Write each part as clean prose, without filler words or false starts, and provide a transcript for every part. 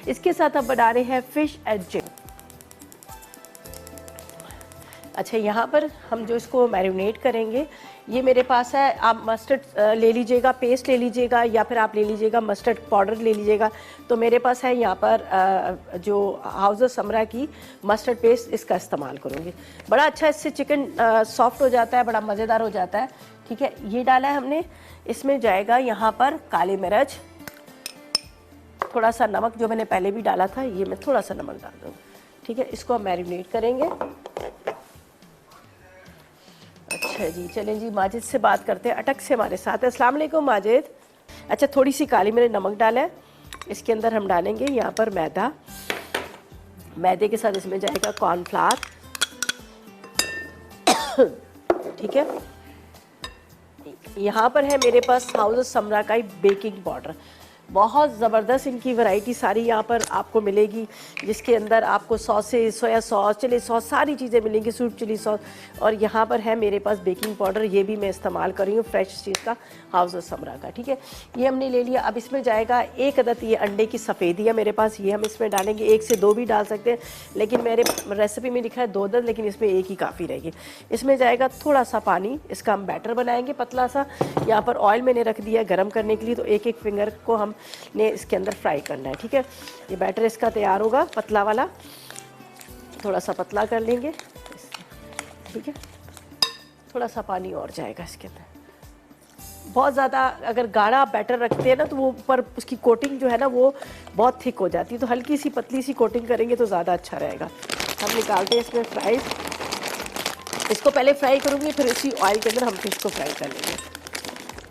इसके साथ हम बना रहे हैं फ़िश एंड चिकन। अच्छा, यहाँ पर हम जो इसको मैरिनेट करेंगे, ये मेरे पास है, आप मस्टर्ड ले लीजिएगा, पेस्ट ले लीजिएगा, या फिर आप ले लीजिएगा मस्टर्ड पाउडर ले लीजिएगा। तो मेरे पास है यहाँ पर जो हाउस ऑफ समरा की मस्टर्ड पेस्ट, इसका इस्तेमाल करूँगी। बड़ा अच्छा, इससे चिकन सॉफ्ट हो जाता है, बड़ा मज़ेदार हो जाता है। ठीक है, ये डाला है हमने। इसमें जाएगा यहाँ पर काली मिर्च, थोड़ा सा नमक जो मैंने पहले भी डाला था, ये मैं थोड़ा सा नमक डाल दूँगी। ठीक है, इसको हम मैरिनेट करेंगे। अच्छा जी, चलें जी, माजिद से बात करते हैं। अटक से हमारे साथ है। अस्सलाम वालेकुम माजिद। अच्छा, थोड़ी सी काली मिर्च, नमक डाला है। इसके अंदर हम डालेंगे यहाँ पर मैदा। मैदे के साथ इसमें जाएगा कॉर्नफ्लावर। ठीक है, यहाँ पर है मेरे पास हाउस ऑफ समरा का ही बेकिंग पाउडर। बहुत ज़बरदस्त इनकी वैरायटी सारी यहाँ पर आपको मिलेगी, जिसके अंदर आपको sausage, soya sauce, chilli sauce, सारी चीज़ें मिलेंगी, स्वीट चिली सॉस। और यहाँ पर है मेरे पास बेकिंग पाउडर, ये भी मैं इस्तेमाल कर रही हूँ फ्रेश चीज़ का, हाउस ऑफ समरा का। ठीक है, ये हमने ले लिया। अब इसमें जाएगा एक अदद ये अंडे की सफ़ेदी है मेरे पास, ये हम इसमें डालेंगे। 1 से 2 भी डाल सकते हैं, लेकिन मेरे रेसिपी में लिखा है 2 अदद, लेकिन इसमें 1 ही काफ़ी रहेगी। इसमें जाएगा थोड़ा सा पानी, इसका हम बैटर बनाएंगे पतला सा। यहाँ पर ऑयल मैंने रख दिया है गर्म करने के लिए, तो एक एक फिंगर को हम ने इसके अंदर फ्राई करना है। ठीक है, ये बैटर इसका तैयार होगा, पतला वाला, थोड़ा सा पतला कर लेंगे। ठीक है, थोड़ा सा पानी और जाएगा इसके अंदर। बहुत ज़्यादा अगर गाढ़ा बैटर रखते हैं ना, तो वो ऊपर उसकी कोटिंग जो है ना, वो बहुत थिक हो जाती है। तो हल्की सी पतली सी कोटिंग करेंगे तो ज़्यादा अच्छा रहेगा। हम निकालते हैं इसमें फ्राइज़। इसको पहले फ्राई करूँगी, फिर इसी ऑयल के अंदर हम फिश को फ्राई कर लेंगे।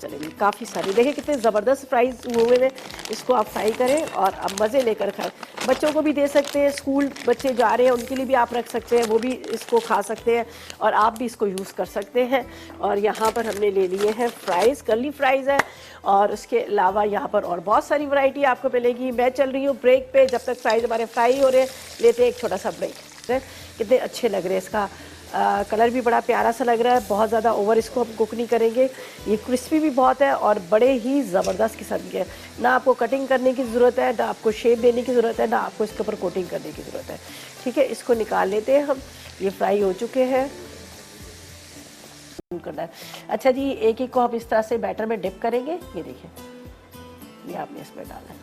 चलेगी, काफ़ी सारी देखिए कितने ज़बरदस्त फ्राइज़ हुए हैं। इसको आप फ्राई करें और अब मज़े लेकर खाएं। बच्चों को भी दे सकते हैं, स्कूल बच्चे जा रहे हैं उनके लिए भी आप रख सकते हैं, वो भी इसको खा सकते हैं, और आप भी इसको यूज़ कर सकते हैं। और यहाँ पर हमने ले लिए हैं फ्राइज़, कर्ली फ्राइज़ है, और उसके अलावा यहाँ पर और बहुत सारी वैरायटी आपको मिलेगी। मैं चल रही हूँ ब्रेक पे, जब तक फ्राइज़ हमारे फ्राई हो रहे हैं, लेते हैं एक छोटा सा ब्रेक। कितने अच्छे लग रहे हैं, इसका कलर भी बड़ा प्यारा सा लग रहा है। बहुत ज़्यादा ओवर इसको हम कुक नहीं करेंगे। ये क्रिस्पी भी बहुत है और बड़े ही ज़बरदस्त किस्म के हैं। ना आपको कटिंग करने की ज़रूरत है, ना आपको शेप देने की ज़रूरत है, ना आपको इसके ऊपर कोटिंग करने की ज़रूरत है। ठीक है, इसको निकाल लेते हैं हम। ये फ्राई हो चुके हैं। करना है। अच्छा जी, एक एक को हम इस तरह से बैटर में डिप करेंगे। ये देखिए, ये आपने इसमें डाला है।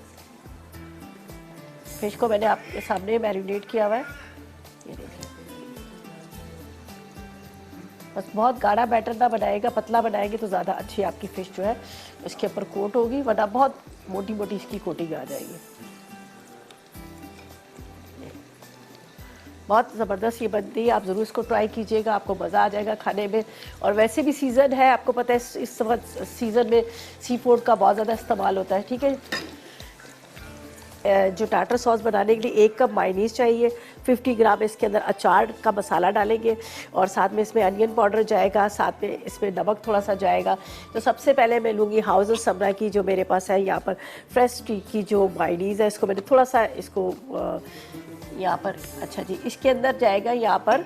फिश को मैंने आपके सामने मैरिनेट किया हुआ है। ये देखिए, बस बहुत गाढ़ा बैटर ना बनाएगा, पतला बनाएंगे तो ज़्यादा अच्छी आपकी फ़िश जो है इसके ऊपर कोट होगी, वरना बहुत मोटी मोटी इसकी कोटिंग आ जाएगी। बहुत ज़बरदस्त ये बनती है, आप ज़रूर इसको ट्राई कीजिएगा, आपको मज़ा आ जाएगा खाने में। और वैसे भी सीज़न है, आपको पता है इस वक्त सीज़न में सी फूड का बहुत ज़्यादा इस्तेमाल होता है। ठीक है, जो टाटर सॉस बनाने के लिए 1 कप मायोनीज़ चाहिए, 50 ग्राम इसके अंदर अचार का मसाला डालेंगे, और साथ में इसमें अनियन पाउडर जाएगा, साथ में इसमें नमक थोड़ा सा जाएगा। तो सबसे पहले मैं लूँगी हाउस ऑफ समरा की, जो मेरे पास है यहाँ पर फ्रेश टी की जो मायोनीज़ है, इसको मैंने थोड़ा सा इसको यहाँ पर, अच्छा जी, इसके अंदर जाएगा यहाँ पर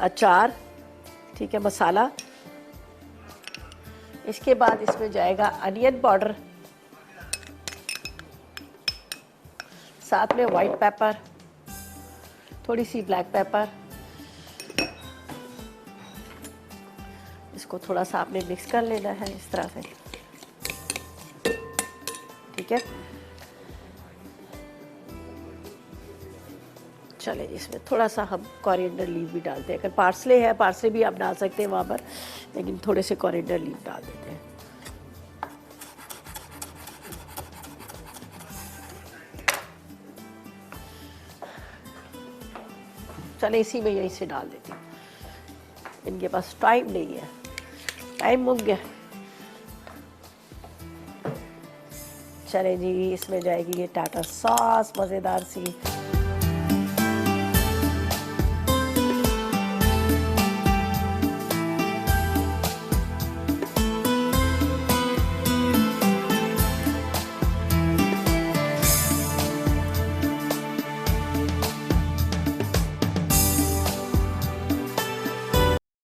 अचार। ठीक है, मसाला। इसके बाद इसमें जाएगा अनियन पाउडर, साथ में वाइट पेपर, थोड़ी सी ब्लैक पेपर। इसको थोड़ा सा आपने मिक्स कर लेना है इस तरह से। ठीक है, चले, इसमें थोड़ा सा हम कोरिएंडर लीव भी डालते हैं। अगर पार्सले है, पार्सले भी आप डाल सकते हैं वहाँ पर, लेकिन थोड़े से कोरिएंडर लीव डाल देते हैं। चले, इसी में यहीं से डाल देती हूँ, इनके पास टाइम नहीं है, टाइम मुक गया। चले जी, इसमें जाएगी ये टाटा सॉस, मज़ेदार सी।